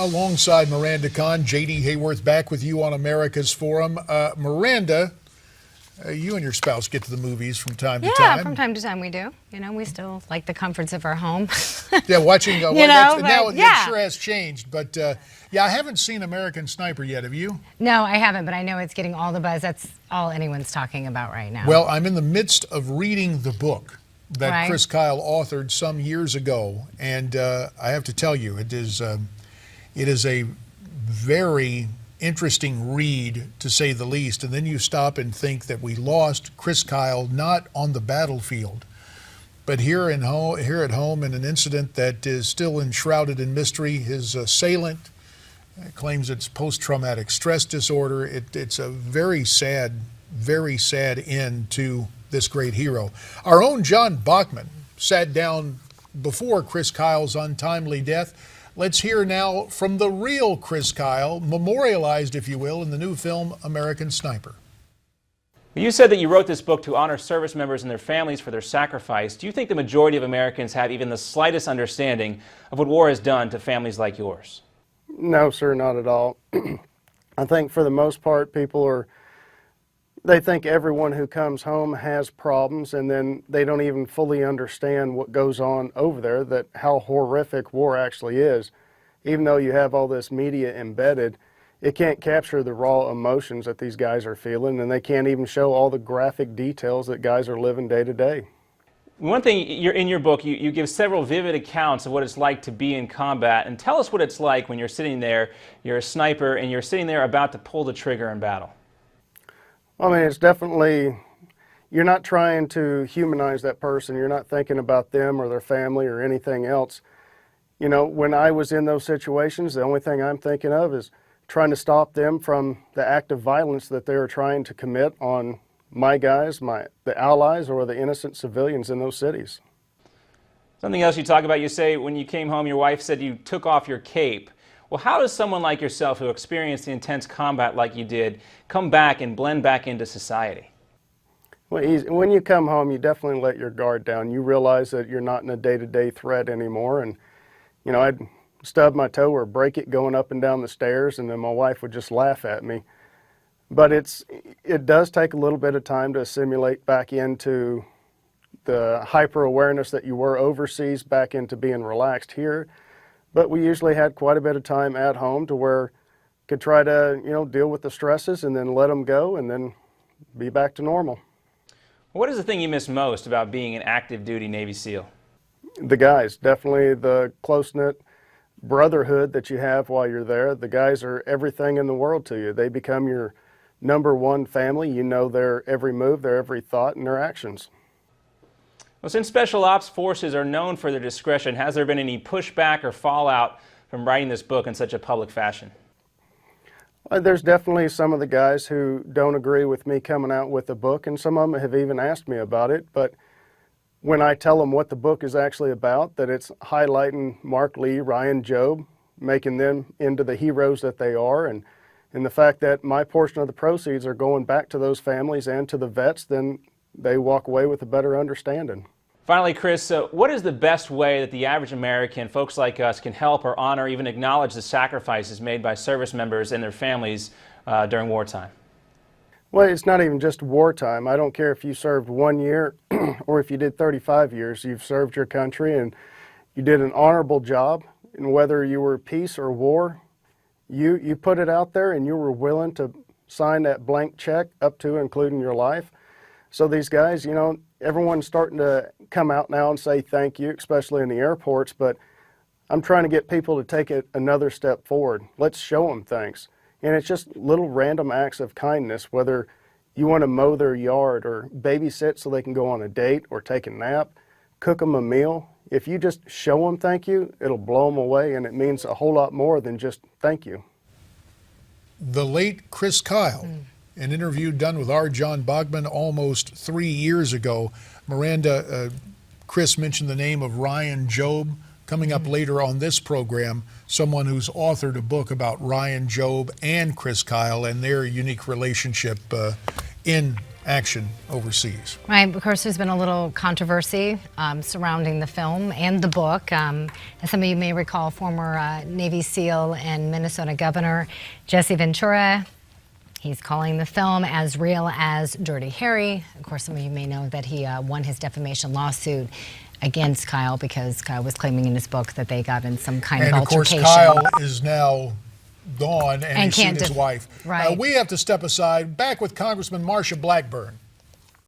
Alongside Miranda Kahn, J.D. Hayworth back with you on America's Forum. Miranda, you and your spouse get to the movies from time to time. Yeah, from time to time we do. You know, we still like the comforts of our home. Yeah, watching. Now it sure has changed. But yeah, I haven't seen American Sniper yet. Have you? No, I haven't, but I know it's getting all the buzz. That's all anyone's talking about right now. Well, I'm in the midst of reading the book that Chris Kyle authored some years ago, and I have to tell you, it is a very interesting read, to say the least. And then you stop and think that we lost Chris Kyle not on the battlefield, but here at home in an incident that is still enshrouded in mystery. His assailant claims it's post-traumatic stress disorder. It's a very sad end to this great hero. Our own John Bachman sat down before Chris Kyle's untimely death. Let's hear now from the real Chris Kyle, memorialized, if you will, in the new film American Sniper. You said that you wrote this book to honor service members and their families for their sacrifice. Do you think the majority of Americans have even the slightest understanding of what war has done to families like yours? No, sir, not at all. I think for the most part, they think everyone who comes home has problems, and then they don't even fully understand what goes on over there, that how horrific war actually is. Even though you have all this media embedded, it can't capture the raw emotions that these guys are feeling, and they can't even show all the graphic details that guys are living day to day. One thing, in your book, you give several vivid accounts of what it's like to be in combat, and tell us what it's like when you're sitting there, you're a sniper, and you're sitting there about to pull the trigger in battle. I mean, it's definitely, you're not trying to humanize that person. You're not thinking about them or their family or anything else. You know, when I was in those situations, the only thing I'm thinking of is trying to stop them from the act of violence that they're trying to commit on my guys, the allies, or the innocent civilians in those cities. Something else you talk about, you say when you came home, your wife said you took off your cape. Well, how does someone like yourself, who experienced the intense combat like you did, come back and blend back into society? Well, when you come home, you definitely let your guard down. You realize that you're not in a day-to-day threat anymore. And, you know, I'd stub my toe or break it going up and down the stairs, and then my wife would just laugh at me. But it does take a little bit of time to assimilate back into the hyper-awareness that you were overseas, back into being relaxed here. But we usually had quite a bit of time at home to where could try to, you know, deal with the stresses and then let them go and then be back to normal. What is the thing you miss most about being an active duty Navy SEAL? The guys, definitely the close-knit brotherhood that you have while you're there. The guys are everything in the world to you. They become your #1 family. You know their every move, their every thought, and their actions. Well, since Special Ops forces are known for their discretion, has there been any pushback or fallout from writing this book in such a public fashion? There's definitely some of the guys who don't agree with me coming out with the book, and some of them have even asked me about it. But when I tell them what the book is actually about, that it's highlighting Mark Lee, Ryan Job, making them into the heroes that they are, and the fact that my portion of the proceeds are going back to those families and to the vets, then they walk away with a better understanding. Finally, Chris, what is the best way that the average American, folks like us, can help or honor, even acknowledge the sacrifices made by service members and their families during wartime? Well, it's not even just wartime. I don't care if you served 1 year or if you did 35 years. You've served your country and you did an honorable job. And whether you were peace or war, you put it out there and you were willing to sign that blank check up to including your life. So these guys, you know, everyone's starting to come out now and say thank you, especially in the airports, but I'm trying to get people to take it another step forward. Let's show them thanks. And it's just little random acts of kindness, whether you want to mow their yard or babysit so they can go on a date or take a nap, cook them a meal. If you just show them thank you, it'll blow them away, and it means a whole lot more than just thank you. The late Chris Kyle. An interview done with our John Bachman almost 3 years ago. Miranda, Chris mentioned the name of Ryan Job. Coming up later on this program, someone who's authored a book about Ryan Job and Chris Kyle and their unique relationship in action overseas. Right. Of course, there's been a little controversy surrounding the film and the book. As some of you may recall, former Navy SEAL and Minnesota Governor Jesse Ventura, he's calling the film as real as Dirty Harry. Of course, some of you may know that he won his defamation lawsuit against Kyle because Kyle was claiming in his book that they got in some kind of altercation. And of course, Kyle is now gone and he's seen can't his wife. Right. We have to step aside. Back with Congressman Marsha Blackburn.